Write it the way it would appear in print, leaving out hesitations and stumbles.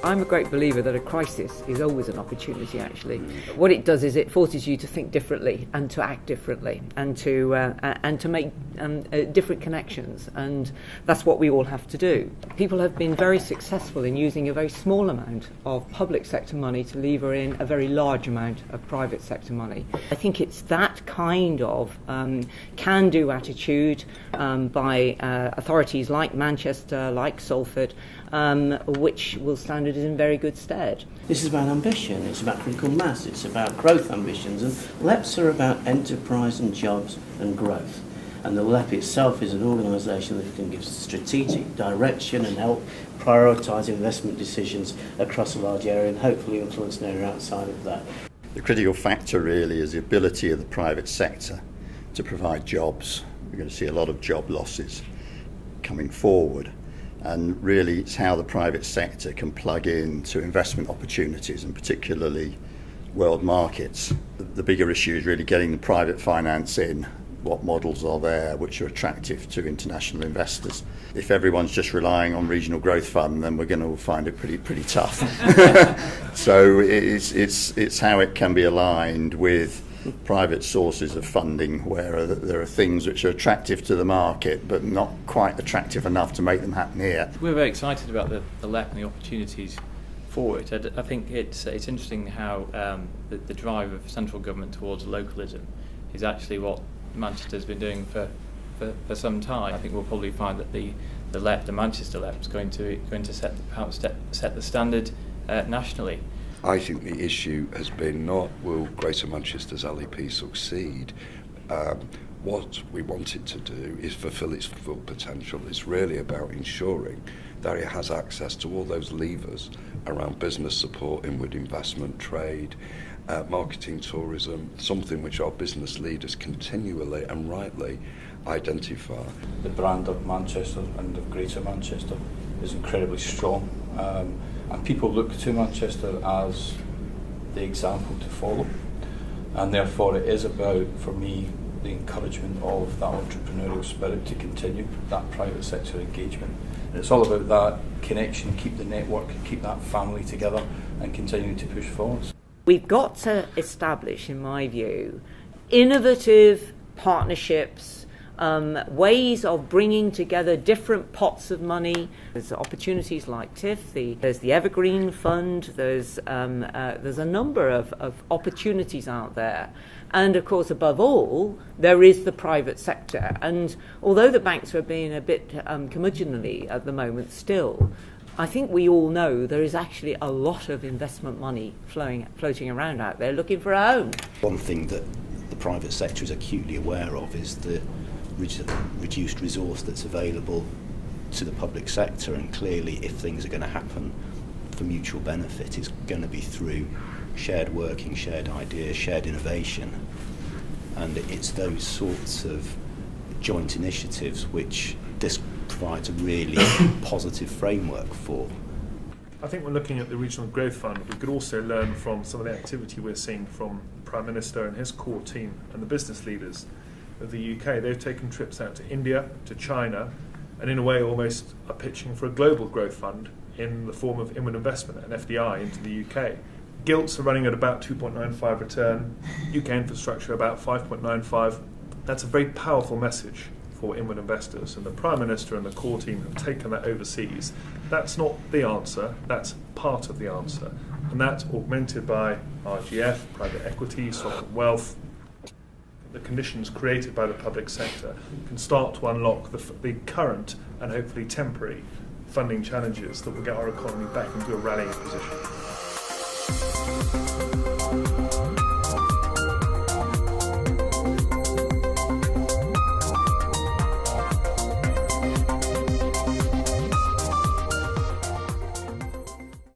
I'm a great believer that a crisis is always an opportunity, actually. What it does is it forces you to think differently and to act differently and to make different connections, and that's what we all have to do. People have been very successful in using a very small amount of public sector money to lever in a very large amount of private sector money. I think it's that kind of can-do attitude by authorities like Manchester, like Salford, which will stand it in very good stead. This is about ambition, it's about critical mass, it's about growth ambitions, and LEPs are about enterprise and jobs and growth. And the LEP itself is an organisation that can give strategic direction and help prioritise investment decisions across a large area and hopefully influence an area outside of that. The critical factor really is the ability of the private sector to provide jobs. We're going to see a lot of job losses coming forward. And really it's how the private sector can plug in to investment opportunities, and particularly world markets. The bigger issue is really getting the private finance in. What models are there which are attractive to international investors? If everyone's just relying on regional growth fund, then we're going to find it pretty tough. So it's how it can be aligned with private sources of funding, where there are things which are attractive to the market but not quite attractive enough to make them happen here. We're very excited about the LEP and the opportunities for it. I think it's interesting how the drive of central government towards localism is actually what Manchester's been doing for some time. I think we'll probably find that the LEP, the Manchester LEP, is going to set the standard nationally. I think the issue has been not will Greater Manchester's LEP succeed. What we want it to do is fulfil its full potential. It's really about ensuring that it has access to all those levers around business support, inward investment, trade, marketing, tourism, something which our business leaders continually and rightly identify. The brand of Manchester and of Greater Manchester is incredibly strong. And people look to Manchester as the example to follow, and therefore it is about, for me, the encouragement of that entrepreneurial spirit to continue, that private sector engagement. And it's all about that connection, keep the network, keep that family together and continue to push forward. We've got to establish, in my view, innovative partnerships, ways of bringing together different pots of money. There's opportunities like TIF, there's the Evergreen Fund, there's a number of opportunities out there. And of course, above all, there is the private sector. And although the banks are being a bit curmudgeonly at the moment still, I think we all know there is actually a lot of investment money floating around out there looking for a home. One thing that the private sector is acutely aware of is the reduced resource that's available to the public sector, and clearly if things are going to happen for mutual benefit, it's going to be through shared working, shared ideas, shared innovation, and it's those sorts of joint initiatives which this provides a really positive framework for. I think when looking at the Regional Growth Fund, we could also learn from some of the activity we're seeing from the Prime Minister and his core team and the business leaders of the UK. They've taken trips out to India, to China, and in a way almost are pitching for a global growth fund in the form of inward investment and FDI into the UK. Gilts are running at about 2.95 return, UK infrastructure about 5.95. That's a very powerful message for inward investors, and the Prime Minister and the core team have taken that overseas. That's not the answer, that's part of the answer, and that's augmented by RGF, private equity, sovereign wealth. The conditions created by the public sector can start to unlock the current and hopefully temporary funding challenges that will get our economy back into a rallying position.